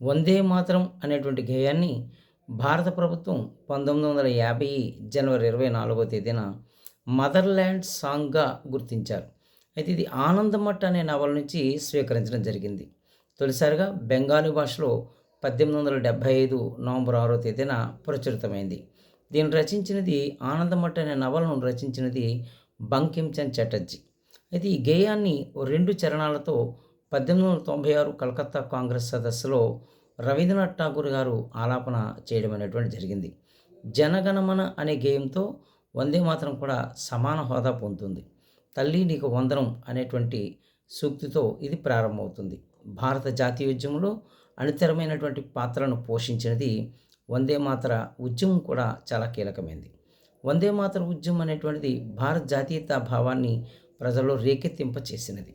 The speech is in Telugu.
వందే మాతరం అనేటువంటి గేయాన్ని భారత ప్రభుత్వం 1950 జనవరి 24వ తేదీన మదర్‌ల్యాండ్ సాంగ్‌గా గుర్తించారు. అయితే ఇది 'ఆనందమఠ్' అనే నవల నుంచి స్వీకరించడం జరిగింది. తొలిసారిగా బెంగాలీ భాషలో 1875 నవంబర్ 6వ తేదీన ప్రచురితమైంది. దీన్ని రచించినది 'ఆనందమఠ్' అనే నవలను రచించినది బంకించంద్ చటర్జీ. అయితే ఈ గేయాన్ని ఓ 2 చరణాలతో 1896 కలకత్తా కాంగ్రెస్ సదస్సులో రవీంద్రనాథ్ ఠాగూర్ గారు ఆలాపన చేయడం అనేటువంటిది జరిగింది. 'జనగణమన' అనే గేయంతో 'వందే మాతరం' కూడా సమాన హోదా పొందుతుంది. 'తల్లీ నీకు వందనం' అనేటువంటి సూక్తితో ఇది ప్రారంభమవుతుంది. భారత జాతీయోద్యమంలో అనితరమైనటువంటి పాత్రను పోషించినది 'వందే మాతర' ఉద్యమం కూడా చాలా కీలకమైంది. 'వందే మాతర' ఉద్యమం అనేటువంటిది భారత జాతీయతా భావాన్ని ప్రజల్లో రేకెత్తింపచేసినది.